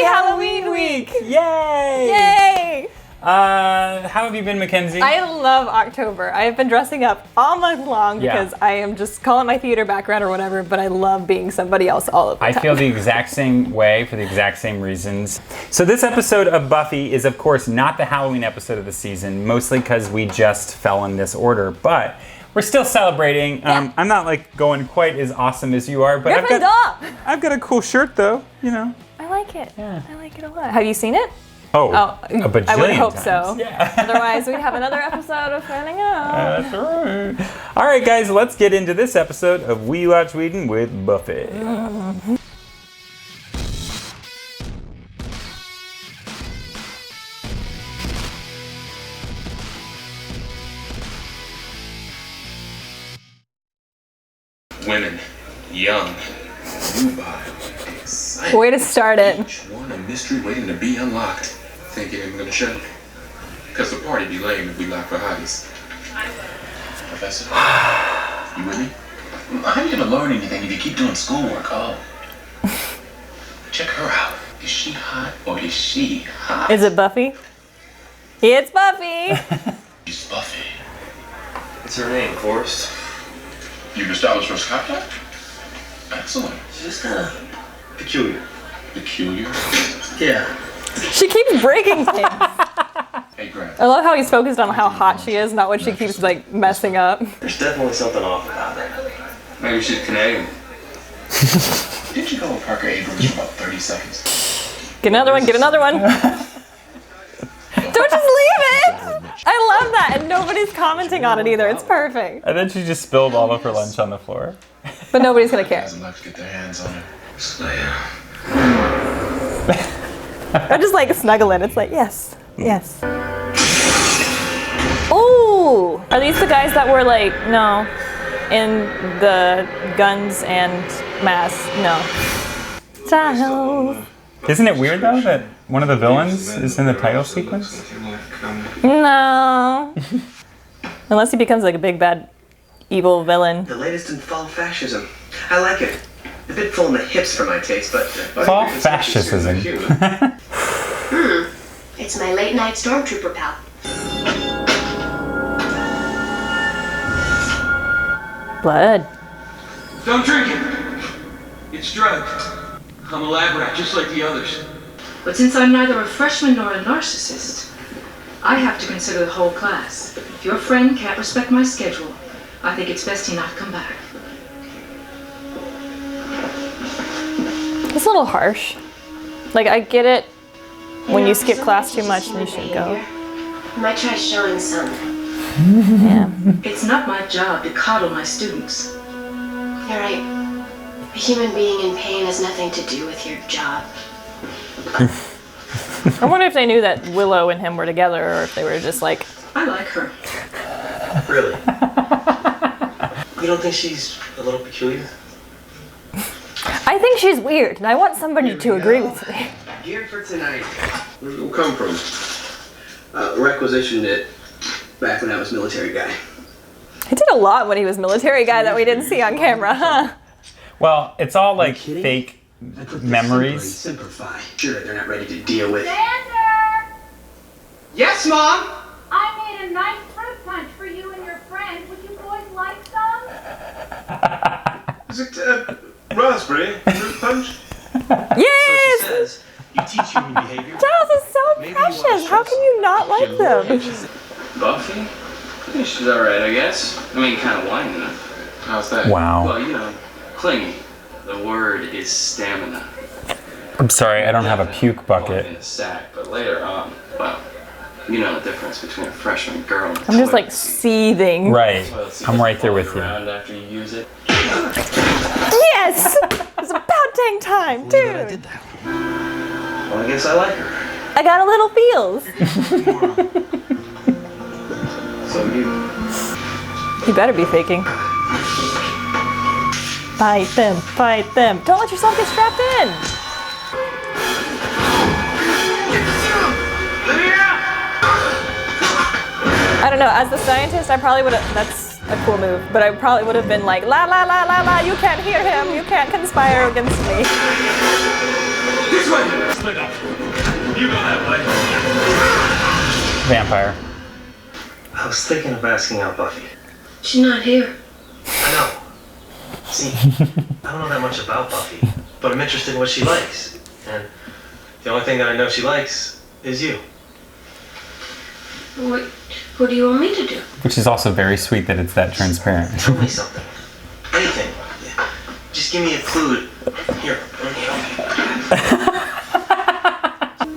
Halloween week! Yay! Yay! How have you been, Mackenzie? I love October. I have been dressing up all month long because I am just calling my theater background or whatever, but I love being somebody else all of the time. I feel the exact same way for the exact same reasons. So this episode of Buffy is, of course, not the Halloween episode of the season, mostly because we just fell in this order, but we're still celebrating. I'm not like going quite as awesome as you are, but I've got a cool shirt though, you know. I like it. Yeah. I like it a lot. Have you seen it? Oh, a bajillion I would hope times. so. Yeah. Otherwise, we'd have another episode of finding out. That's right. All right, guys, let's get into this episode of We Watch Whedon with Buffy. Women, young, nubile, excited. Way to start it. Each one a mystery waiting to be unlocked. Think it ain't gonna show? Cause the party be lame if we lock for hotties. Professor, you with me? How are you gonna learn anything if you keep doing schoolwork? Oh. Check her out. Is she hot or is she hot? Is it Buffy? It's Buffy! She's Buffy. What's her name, Forrest? You've established her contact? Excellent. She's just kind of peculiar. Peculiar? Yeah. She keeps breaking things. Hey, Grant. I love how he's focused on how hot she is, not what she keeps like messing up. There's definitely something off about her. Maybe she's Canadian. Didn't you go with Parker Abrams for about 30 seconds? Get another one, get another one. Don't just leave it! I love that, and nobody's commenting on it either. It's perfect. And then she just spilled all of her lunch on the floor. But nobody's gonna care. Guys would like to get their hands on it. Slayer. I'm just like snuggling. It's like, yes, yes. Oh, are these the guys that were like, no, in the guns and masks? No. Child. Isn't it weird though that one of the villains is in the title sequence? No. Unless he becomes like a big bad evil villain. The latest in fall fascism. I like it. A bit full in the hips for my taste, but... Fall fascism. It's my late night stormtrooper pal. Blood. Don't drink it. It's drugged. I'm a lab rat, just like the others. But since I'm neither a freshman nor a narcissist, I have to consider the whole class. If your friend can't respect my schedule, I think it's best he not come back. It's a little harsh. Like, I get it. When you skip class too much, you should go. You might try showing some. Yeah. It's not my job to coddle my students. You're right. A human being in pain has nothing to do with your job. I wonder if they knew that Willow and him were together, or if they were just like... I like her. Really? You don't think she's a little peculiar? I think she's weird, and I want somebody to agree with me. Geared for tonight. Where'd it come from? Requisitioned it back when I was military guy. He did a lot when he was military guy that we didn't see on camera, huh? Well, it's all like fake memories. Simplify. Sure, they're not ready to deal with. Xander! Yes, Mom? I made a nice fruit punch for you and your friend. Would you boys like some? Is it, raspberry fruit punch? Yes! So she says, you teach human behavior. Giles is so precious. How can you not like them? Buffy? Yeah, she's alright, I guess. I mean, kind of whiny. How's that? Wow. Well, you know, clingy. The word is stamina. I'm sorry, I don't have a puke bucket. In a sack, but later on, well, you know the difference between a freshman girl and a I'm just like toilet seat. seething. Right, Toilet seat I'm right doesn't there with fold you. around after you use it. Yes! It's about dang time, dude. Well, I guess I like her. I got a little feels. So you... You better be faking. Fight them, fight them. Don't let yourself get strapped in. I don't know, as the scientist, I probably would have, that's a cool move, but I probably would have been like, la la la la la, you can't hear him, you can't conspire against me. This way! Split up. You go that way. Vampire. I was thinking of asking out Buffy. She's not here. I know. See, I don't know that much about Buffy, but I'm interested in what she likes. And the only thing that I know she likes is you. What do you want me to do? Which is also very sweet that it's that transparent. Tell me something. Anything. Yeah. Just give me a clue. Here, let me help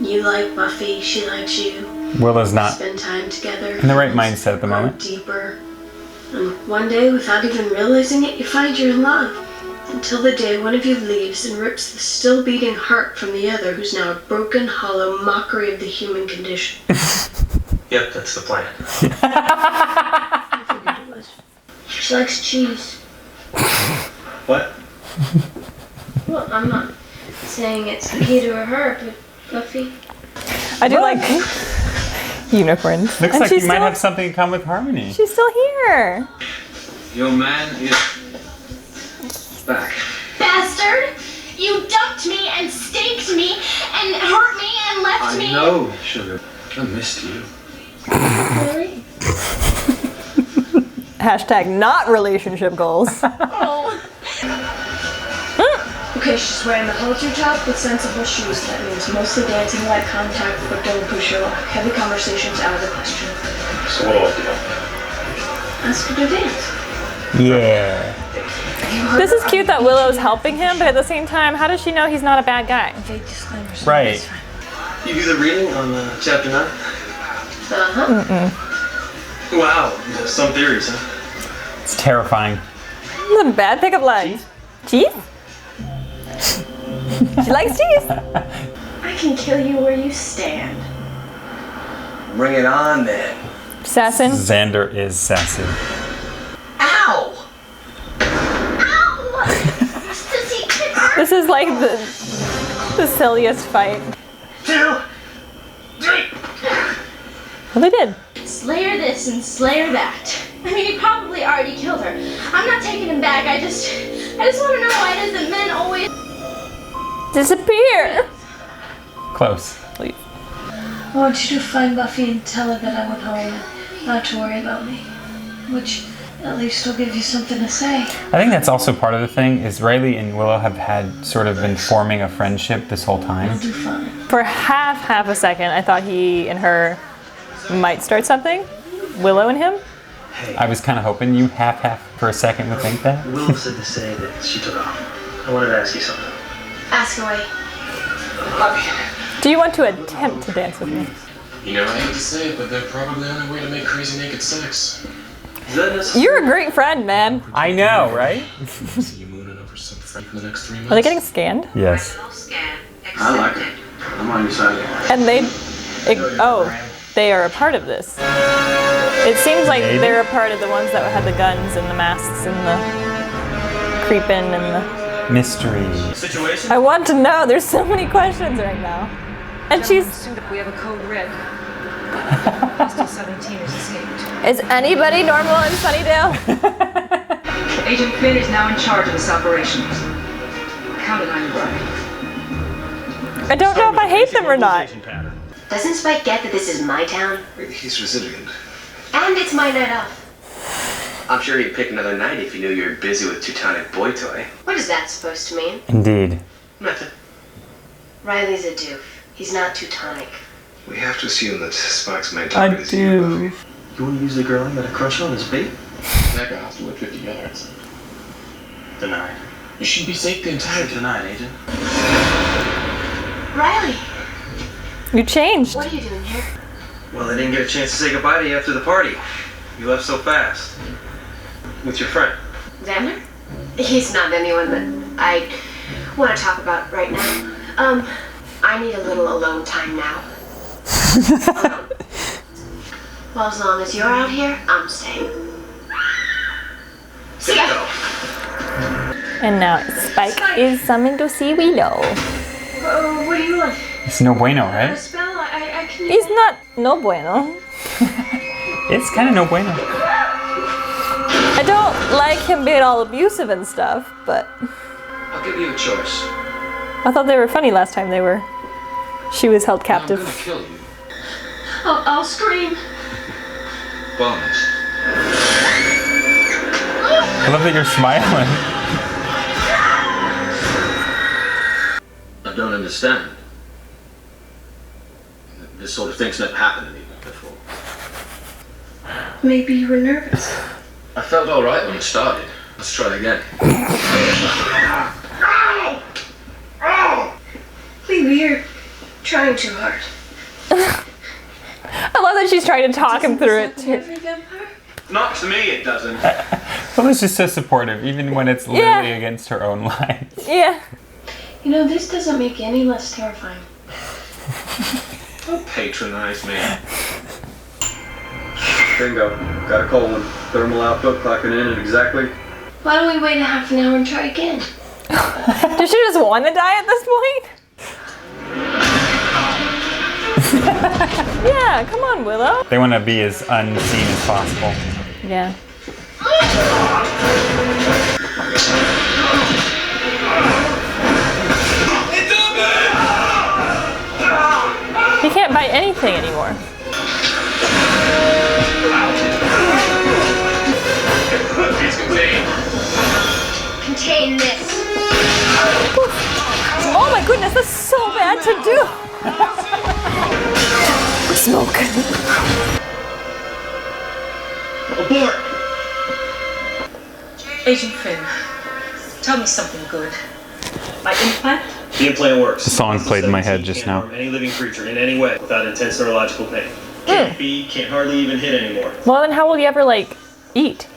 you. You like Buffy, she likes you. Willow's not Spend time together. in the right mindset at the Grow moment. deeper. And one day, without even realizing it, you find you're in love. Until the day one of you leaves and rips the still beating heart from the other, who's now a broken, hollow mockery of the human condition. Yep, that's the plan. I figured it was. She likes cheese. What? Well, I'm not saying it's the key to her heart, but Buffy. I do like unicorns. Looks And like she's you might still- have something in common with Harmony. She's still here. Your man is back. Bastard! You dumped me and staked me and hurt me and left me. I know, sugar. I missed you. Really? Hashtag not relationship goals. Okay, she's wearing the halter top with sensible shoes. That means mostly dancing, light contact, but don't push her luck. Heavy conversations out of the question. So what do I do? Ask her to dance. Yeah. This is cute that Willow's helping him, but at the same time, how does she know he's not a bad guy? Vague disclaimers. Right. You do the reading on chapter 9? Uh-huh. Wow, some theories, huh? It's terrifying. This is a bad pickup line. Cheese? She likes cheese. I can kill you where you stand. Bring it on, then. Assassin. Xander is sassy. Ow! Ow! Does he hurt? This is like the silliest fight. 2, 3. Well, they did. Slayer this and Slayer that. I mean, he probably already killed her. I'm not taking him back. I just want to know why it is that men always Disappear. Close. Leave. I want you to find Buffy and tell her that I went home and not to worry about me. Which at least will give you something to say. I think that's also part of the thing is Riley and Willow have had sort of been forming a friendship this whole time. I'll do fine. For half a second, I thought he and her might start something. Willow and him. I was kind of hoping you half for a second would think that. Willow said to say that she took off. I wanted to ask you something. Ask away. Buffy. Do you want to attempt to dance with me? You know, I hate to say it, but they're probably on their way to make crazy naked sex. Is that necessary? You're a great friend, man. I know, right? See you mooning over some friend for the next 3 months. Are they getting scanned? Yes. I like it. I'm on your side. And they are a part of this. It seems like Maybe. they're a part of the ones that had the guns and the masks and the creeping and the... Mystery. Situation? I want to know. There's so many questions right now. And she's... Suit if we have a code red. Still 17 has escaped. Is anybody normal in Sunnydale? Agent Finn is now in charge of this operation. Counted on you, Brian. I don't know if I hate them or not. Doesn't Spike get that this is my town? He's resilient. And it's my night off. I'm sure he'd pick another night if he knew you were busy with Teutonic Boy Toy. What is that supposed to mean? Indeed. Nothing. Riley's a doof. He's not Teutonic. We have to assume that Spock's main I target is you, do. Buffy. You want to use the girl I got a crush on as bait? That guy has to live 50 yards. Denied. You should be safe the entire time. Denied, Agent. Riley, You changed. what are you doing here? Well, I didn't get a chance to say goodbye to you after the party. You left so fast. With your friend. Xander? He's not anyone that I want to talk about right now. I need a little alone time now. Well, as long as you're out here, I'm staying. See ya! And now Spike is summoned to see Willow. What do you want? It's no bueno, A right? spell? I can... He's not no bueno. It's kind of no bueno. I don't like him being all abusive and stuff, but I'll give you a choice. I thought they were funny last time she was held I'm captive. gonna kill you. I'll scream. Bonus. I love that you're smiling. I don't understand. This sort of thing's never happened to me before. Maybe you were nervous. I felt all right when it started. Let's try again. Maybe you're trying too hard. I love that she's trying to talk him through it too. Every vampire? Not to me, it doesn't. Lila's just so supportive, even when it's literally against her own life. Yeah. You know, this doesn't make you any less terrifying. Don't patronize me. Bingo. Got a cold one. Thermal output clocking in at exactly. Why don't we wait a half an hour and try again? Does she just want to die at this point? Yeah, come on, Willow. They want to be as unseen as possible. Yeah. He can't bite anything anymore. It's contained. Contain this. Oh my goodness, that's so bad to do. Smoke. Abort! Agent Finn, tell me something good. My implant? The implant works. The song played in my head just Can't now. harm any living creature in any way without intense neurological pain. Can't feed, can't hardly even hit anymore. Well, then how will you ever, like, eat?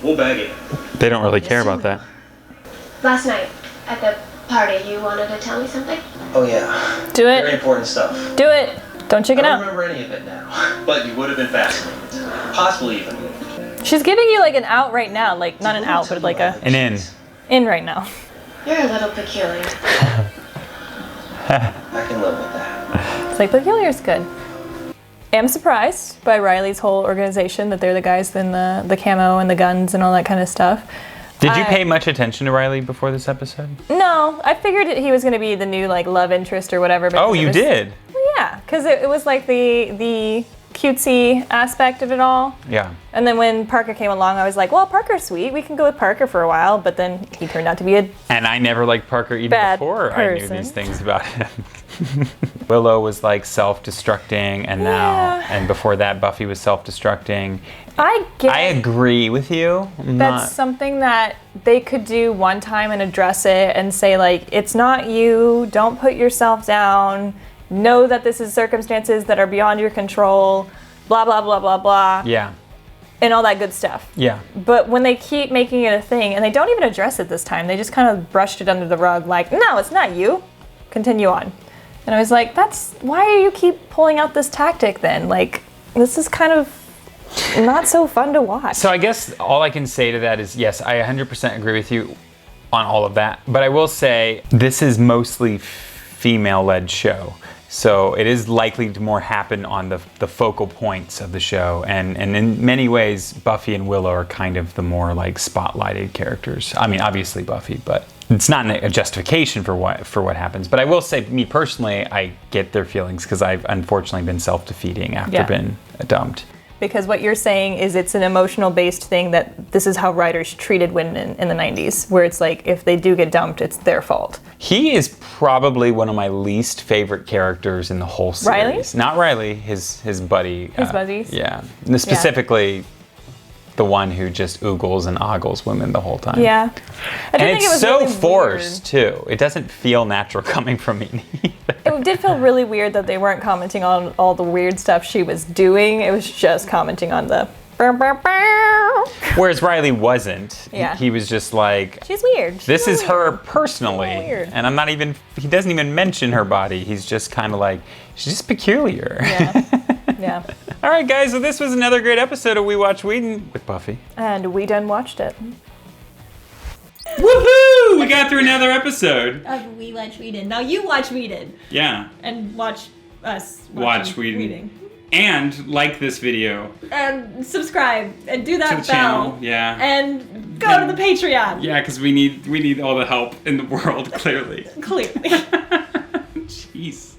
We'll bag it. They don't really care about that. Last night, at the party, you wanted to tell me something? Oh yeah. Do Very it. important stuff. Do it. Don't chicken I out. don't remember any of it now, but you would have been fascinated. Possibly even moved. She's giving you, like, an out right now. Like, not an out, but, like, An in. in right now. You're a little peculiar. I can live with that. It's like, peculiar's good. I'm surprised by Riley's whole organization that they're the guys in the camo and the guns and all that kind of stuff. Did you pay much attention to Riley before this episode? No, I figured he was going to be the new, like, love interest or whatever. Oh, you did? Yeah, because it was like the cutesy aspect of it all. Yeah. And then when Parker came along, I was like, well, Parker's sweet. We can go with Parker for a while. But then he turned out to be a And I never liked Parker even Bad before I knew person. these things about him. Willow was like self-destructing, and now, and before that, Buffy was self-destructing. I agree with you. That's something that they could do one time and address it and say, like, it's not you. Don't put yourself down. Know that this is circumstances that are beyond your control. Blah, blah, blah, blah, blah. Yeah. And all that good stuff. Yeah. But when they keep making it a thing, and they don't even address it this time, they just kind of brushed it under the rug, like, no, it's not you. Continue on. And I was like, why do you keep pulling out this tactic then? Like, this is kind of not so fun to watch. So I guess all I can say to that is, yes, I 100% agree with you on all of that. But I will say, this is mostly female-led show. So it is likely to more happen on the focal points of the show. And in many ways, Buffy and Willow are kind of the more like spotlighted characters. I mean, obviously Buffy, but it's not a justification for what happens. But I will say, me personally, I get their feelings because I've unfortunately been self-defeating after being dumped. Because what you're saying is it's an emotional based thing that this is how writers treated women in the 90s, where it's like, if they do get dumped, it's their fault. He is probably one of my least favorite characters in the whole series. Riley? Not Riley, his buddy. His buddies? Yeah. Specifically, the one who just oogles and ogles women the whole time. Yeah. And it's was so really forced, too. It doesn't feel natural coming from me. It did feel really weird that they weren't commenting on all the weird stuff she was doing. It was just commenting on the Whereas Riley wasn't. Yeah. He was just like, she's weird. this is her personally. Weird. And he doesn't even mention her body. He's just kind of like, she's just peculiar. Yeah. Yeah. All right, guys, so this was another great episode of We Watch Whedon with Buffy. And we done watched it. Woohoo! We got through another episode. Of We Watch Whedon. Now you watch Whedon. Yeah. And watch us Watch Whedon. And like this video. And subscribe. And do that To the bell. channel, yeah. And Go to the Patreon. Yeah, because we need all the help in the world, clearly. Clearly. Jeez.